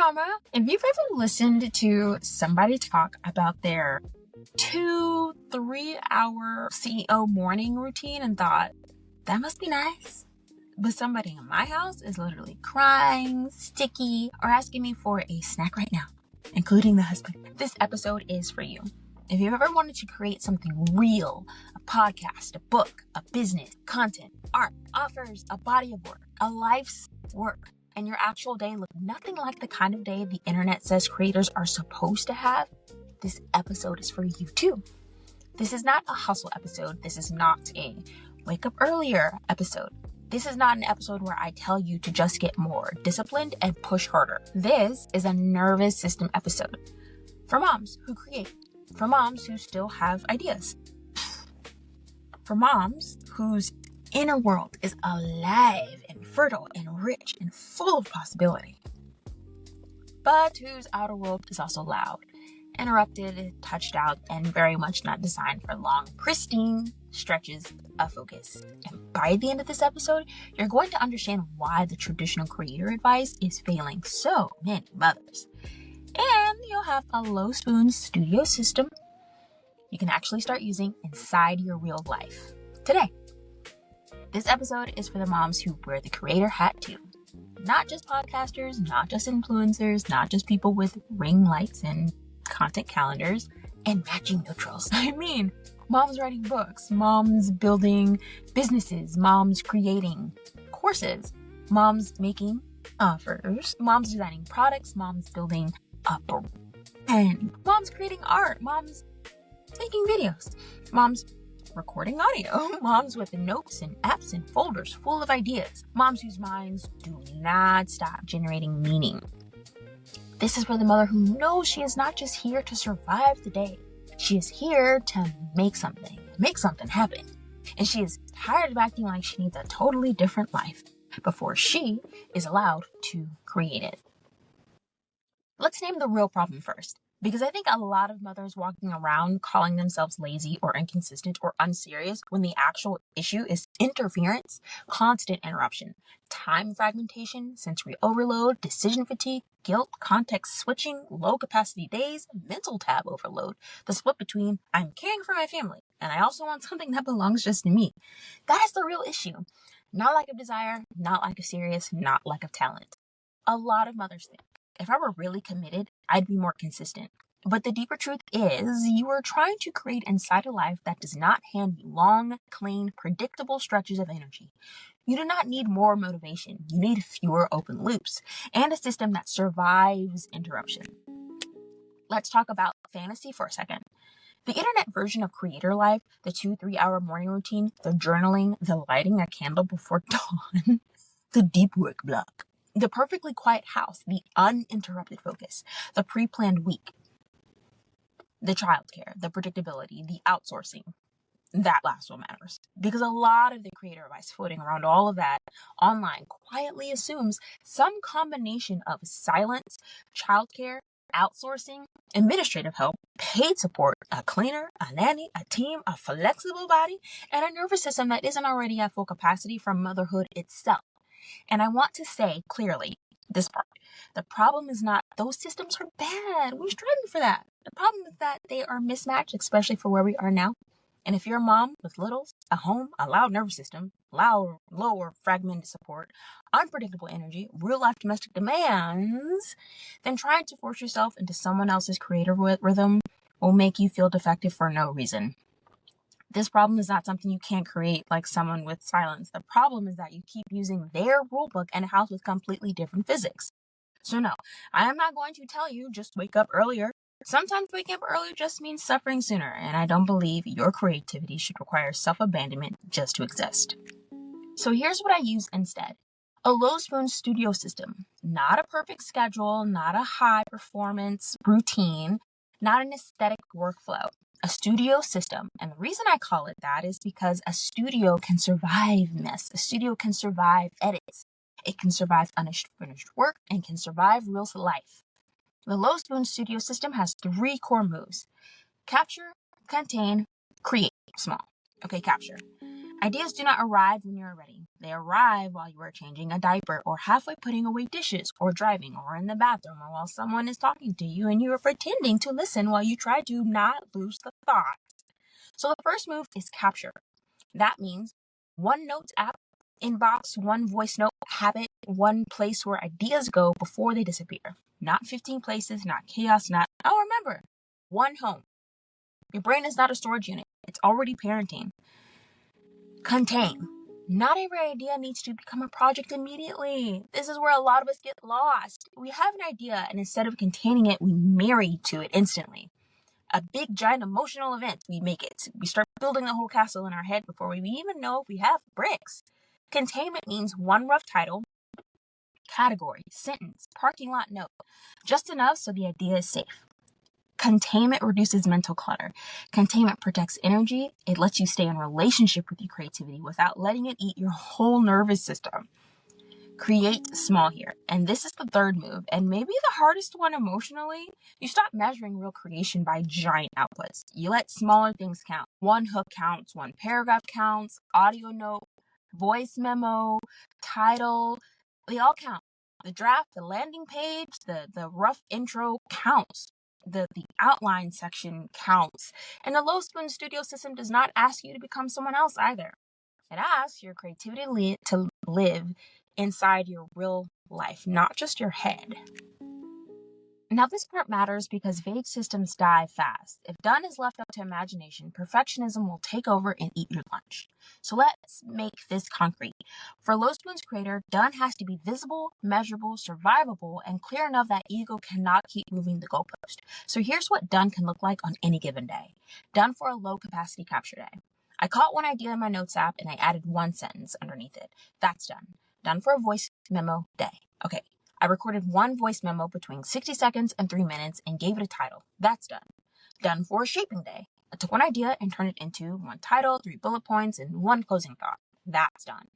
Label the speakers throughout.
Speaker 1: mama. If you've ever listened to somebody talk about their 2-3 hour CEO morning routine and thought, that must be nice. But somebody in my house is literally crying, sticky, or asking me for a snack right now, including the husband. This episode is for you. If you've ever wanted to create something real, a podcast, a book, a business, content, art, offers, a body of work, a life's work, and your actual day look nothing like the kind of day the internet says creators are supposed to have, this episode is for you too. This is not a hustle episode. This is not a wake up earlier episode. This is not an episode where I tell you to just get more disciplined and push harder. This is a nervous system episode for moms who create, for moms who still have ideas, for moms whose inner world is alive and fertile and rich and full of possibility, but whose outer world is also loud, interrupted, touched out, and very much not designed for long, pristine stretches of focus. And by the end of this episode, you're going to understand why the traditional creator advice is failing so many mothers. And you'll have a low spoon studio system you can actually start using inside your real life today. This episode is for the moms who wear the creator hat too. Not just podcasters, not just influencers, not just people with ring lights and content calendars and matching neutrals. I mean, moms writing books, moms building businesses, moms creating courses, moms making offers, moms designing products, moms building a brand, moms creating art, moms making videos, moms recording audio, moms with notes and apps and folders full of ideas, moms whose minds do not stop generating meaning. This is for the mother who knows she is not just here to survive the day. She is here to make something happen. And she is tired of acting like she needs a totally different life before she is allowed to create it. Let's name the real problem first, because I think a lot of mothers walking around calling themselves lazy or inconsistent or unserious when the actual issue is interference, constant interruption, time fragmentation, sensory overload, decision fatigue, guilt, context switching, low capacity days, mental tab overload, the split between I'm caring for my family and I also want something that belongs just to me. That is the real issue. Not lack of desire, not lack of serious, not lack of talent. A lot of mothers think, if I were really committed, I'd be more consistent. But the deeper truth is you are trying to create inside a life that does not hand you long, clean, predictable stretches of energy. You do not need more motivation. You need fewer open loops and a system that survives interruption. Let's talk about fantasy for a second. The internet version of creator life, the 2-3 hour morning routine, the journaling, the lighting a candle before dawn, the deep work block, the perfectly quiet house, the uninterrupted focus, the pre-planned week, the childcare, the predictability, the outsourcing. That last one matters because a lot of the creator advice floating around all of that online quietly assumes some combination of silence, childcare, outsourcing, administrative help, paid support, a cleaner, a nanny, a team, a flexible body, and a nervous system that isn't already at full capacity from motherhood itself. And I want to say clearly this part. The problem is not those systems are bad. We're striving for that. The problem is that they are mismatched, especially for where we are now. And if you're a mom with littles, a home, a loud nervous system, lower fragmented support, unpredictable energy, real life domestic demands, then trying to force yourself into someone else's creative rhythm will make you feel defective for no reason. This problem is not something you can't create like someone with silence. The problem is that you keep using their rulebook and a house with completely different physics. So no, I am not going to tell you just wake up earlier. Sometimes waking up earlier just means suffering sooner, and I don't believe your creativity should require self-abandonment just to exist. So here's what I use instead. A low spoon studio system, not a perfect schedule, not a high performance routine, not an aesthetic workflow. A studio system. And the reason I call it that is because a studio can survive mess. A studio can survive edits. It can survive unfinished work and can survive real life. The low spoon studio system has 3 core moves. Capture, contain, create. Small. Okay, capture. Ideas do not arrive when you're ready. They arrive while you are changing a diaper or halfway putting away dishes or driving or in the bathroom or while someone is talking to you and you are pretending to listen while you try to not lose the thought. So the first move is capture. That means one notes app, inbox, one voice note, habit, one place where ideas go before they disappear. Not 15 places, not chaos, remember, one home. Your brain is not a storage unit. It's already parenting. Contain. Not every idea needs to become a project immediately. This is where a lot of us get lost. We have an idea, and instead of containing it, we marry to it instantly. A big, giant emotional event, we make it. We start building the whole castle in our head before we even know if we have bricks. Containment means one rough title, category, sentence, parking lot note. Just enough so the idea is safe. Containment reduces mental clutter. Containment protects energy. It lets you stay in relationship with your creativity without letting it eat your whole nervous system. Create small here. And this is the third move, and maybe the hardest one emotionally. You stop measuring real creation by giant outputs. You let smaller things count. One hook counts, one paragraph counts, audio note, voice memo, title, they all count. The draft, the landing page, the rough intro counts. The outline section counts. And the Low Spoon Studio system does not ask you to become someone else either. It asks your creativity to live inside your real life, not just your head. Now, this part matters because vague systems die fast. If done is left up to imagination, perfectionism will take over and eat your lunch. So let's make this concrete. For Low Spoon's creator, done has to be visible, measurable, survivable, and clear enough that ego cannot keep moving the goalpost. So here's what done can look like on any given day. Done for a low capacity capture day. I caught one idea in my notes app and I added one sentence underneath it. That's done. Done for a voice memo day. Okay. I recorded one voice memo between 60 seconds and 3 minutes and gave it a title. That's done. Done for a shaping day. I took one idea and turned it into one title, 3 bullet points, and one closing thought. That's done.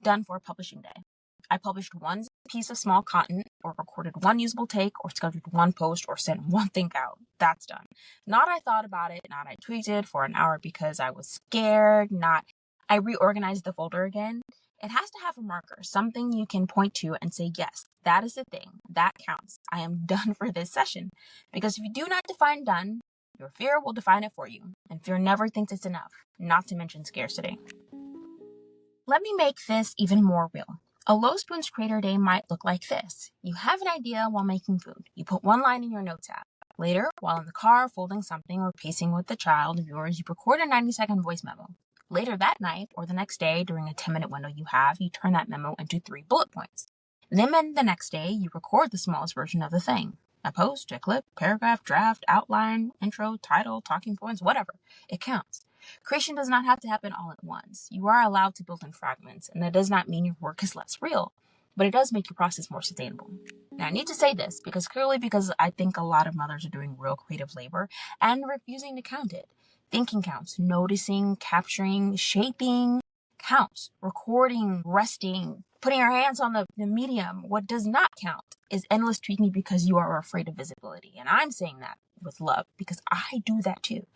Speaker 1: Done for a publishing day. I published one piece of small content or recorded one usable take or scheduled one post or sent one thing out. That's done. Not I thought about it, not I tweaked it for an hour because I was scared, not I reorganized the folder again. It has to have a marker, something you can point to and say, yes, that is the thing. That counts. I am done for this session. Because if you do not define done, your fear will define it for you. And fear never thinks it's enough, not to mention scarcity. Let me make this even more real. A Low Spoon's creator day might look like this. You have an idea while making food. You put one line in your notes app. Later, while in the car folding something or pacing with a child of yours, you record a 90-second voice memo. Later that night or the next day during a 10-minute window you have, you turn that memo into 3 bullet points. Then the next day, you record the smallest version of the thing. A post, a clip, paragraph, draft, outline, intro, title, talking points, whatever. It counts. Creation does not have to happen all at once. You are allowed to build in fragments, and that does not mean your work is less real, but it does make your process more sustainable. Now, I need to say this because I think a lot of mothers are doing real creative labor and refusing to count it. Thinking counts. Noticing, capturing, shaping counts. Recording, resting, putting your hands on the medium. What does not count is endless tweaking because you are afraid of visibility. And I'm saying that with love because I do that too.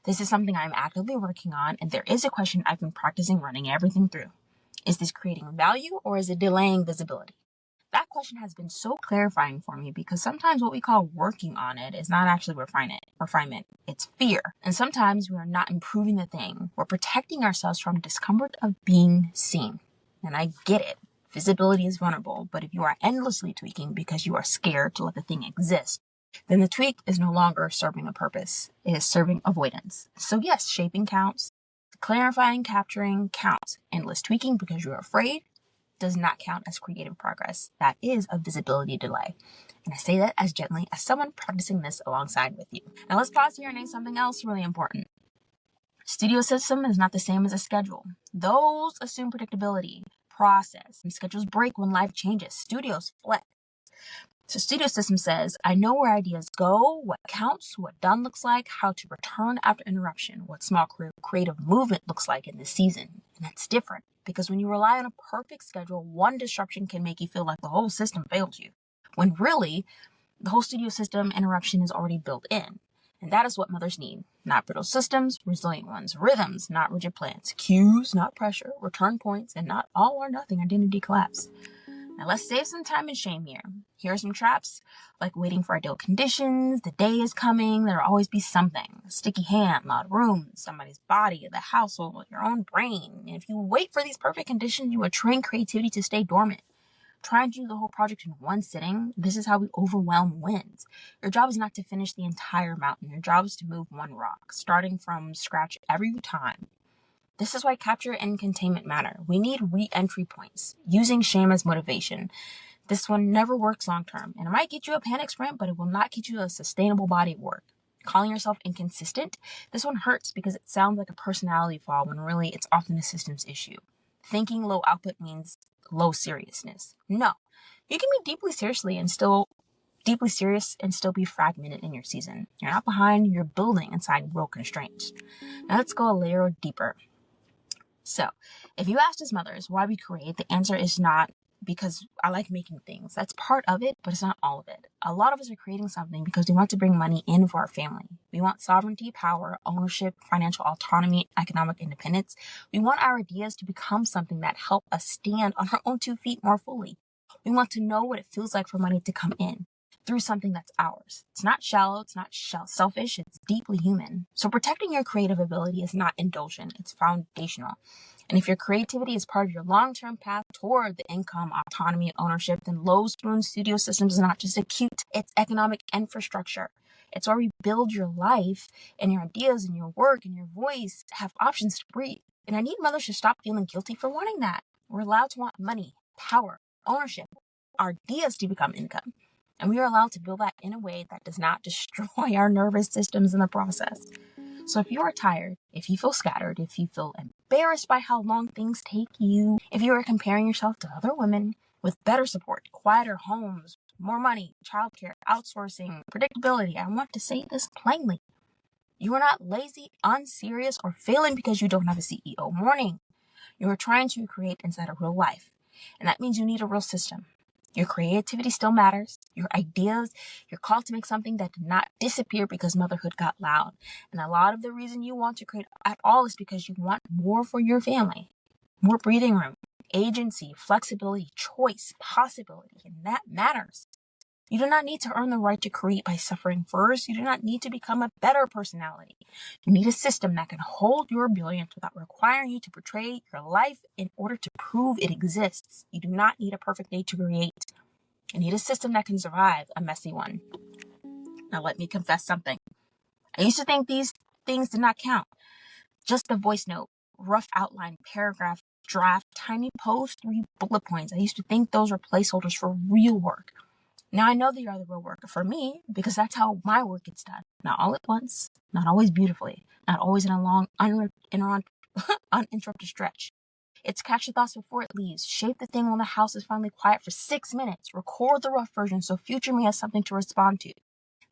Speaker 1: This is something I'm actively working on, and there is a question I've been practicing running everything through. Is this creating value or is it delaying visibility? That question has been so clarifying for me because sometimes what we call working on it is not actually refinement. It's fear. And sometimes we are not improving the thing. We're protecting ourselves from discomfort of being seen. And I get it. Visibility is vulnerable, but if you are endlessly tweaking because you are scared to let the thing exist, then the tweak is no longer serving a purpose. It is serving avoidance. So yes, shaping counts. Clarifying, capturing counts. Endless tweaking because you're afraid does not count as creative progress. That is a visibility delay. And I say that as gently as someone practicing this alongside with you. Now let's pause here and name something else really important. Studio system is not the same as a schedule. Those assume predictability, process, and schedules break when life changes. Studios flex. So studio system says, I know where ideas go, what counts, what done looks like, how to return after interruption, what small creative movement looks like in this season. And that's different because when you rely on a perfect schedule, one disruption can make you feel like the whole system failed you, when really the whole studio system interruption is already built in. And that is what mothers need. Not brittle systems, resilient ones. Rhythms, not rigid plans. Cues, not pressure. Return points, and not all or nothing identity collapse. Now let's save some time and shame here. Here are some traps, like waiting for ideal conditions. The day is coming. There'll always be something. A sticky hand, loud room, somebody's body, the household, your own brain. And if you wait for these perfect conditions, you will train creativity to stay dormant. Trying to do the whole project in one sitting, this is how we overwhelm wins. Your job is not to finish the entire mountain. Your job is to move one rock, starting from scratch every time. This is why capture and containment matter. We need re-entry points, using shame as motivation. This one never works long term, and it might get you a panic sprint, but it will not get you a sustainable body of work. Calling yourself inconsistent, this one hurts because it sounds like a personality flaw when really it's often a systems issue. Thinking low output means low seriousness. No, you can be deeply serious and still be fragmented in your season. You're not behind, you're building inside real constraints. Now let's go a layer deeper. So, if you asked as mothers why we create, the answer is not because I like making things. That's part of it, but it's not all of it. A lot of us are creating something because we want to bring money in for our family. We want sovereignty, power, ownership, financial autonomy, economic independence. We want our ideas to become something that help us stand on our own 2 feet more fully. We want to know what it feels like for money to come in through something that's ours. It's not shallow, it's not selfish, it's deeply human. So protecting your creative ability is not indulgent, it's foundational. And if your creativity is part of your long-term path toward the income, autonomy, and ownership, then Low Spoon Studio Systems is not just a cute, it's economic infrastructure. It's where we build your life and your ideas and your work and your voice have options to breathe. And I need mothers to stop feeling guilty for wanting that. We're allowed to want money, power, ownership, our ideas to become income. And we are allowed to build that in a way that does not destroy our nervous systems in the process. So if you are tired, if you feel scattered, if you feel embarrassed by how long things take you, if you are comparing yourself to other women with better support, quieter homes, more money, childcare, outsourcing, predictability, I want to say this plainly. You are not lazy, unserious, or failing because you don't have a CEO morning. You are trying to create inside a real life. And that means you need a real system. Your creativity still matters. Your ideas, your call to make something that did not disappear because motherhood got loud. And a lot of the reason you want to create at all is because you want more for your family. More breathing room, agency, flexibility, choice, possibility. And that matters. You do not need to earn the right to create by suffering first. You do not need to become a better personality. You need a system that can hold your brilliance without requiring you to portray your life in order to prove it exists. You do not need a perfect day to create. You need a system that can survive a messy one. Now let me confess something. I used to think these things did not count. Just a voice note, rough outline, paragraph, draft, tiny post, 3 bullet points. I used to think those were placeholders for real work. Now I know they are the real work for me because that's how my work gets done. Not all at once, not always beautifully, not always in a long, uninterrupted stretch. It's catch the thoughts before it leaves, shape the thing when the house is finally quiet for 6 minutes, record the rough version so future me has something to respond to.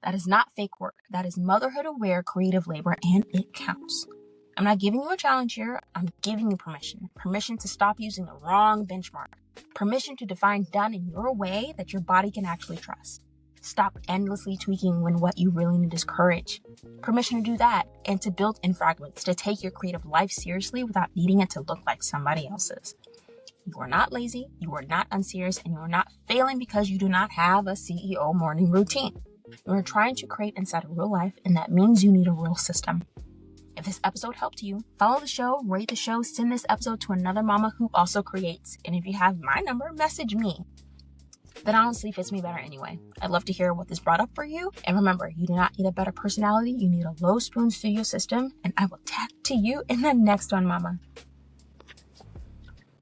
Speaker 1: That is not fake work. That is motherhood-aware creative labor, and it counts. I'm not giving you a challenge here. I'm giving you permission. Permission to stop using the wrong benchmark. Permission to define done in your way that your body can actually trust. Stop endlessly tweaking when what you really need is courage. Permission to do that and to build in fragments, to take your creative life seriously without needing it to look like somebody else's. You are not lazy, you are not unserious, and you are not failing because you do not have a CEO morning routine. You are trying to create inside a real life, and that means you need a real system. If this episode helped you, follow the show, rate the show, send this episode to another mama who also creates. And if you have my number, message me. That honestly fits me better anyway. I'd love to hear what this brought up for you. And remember, you do not need a better personality. You need a Low Spoon Studio System. And I will talk to you in the next one, mama.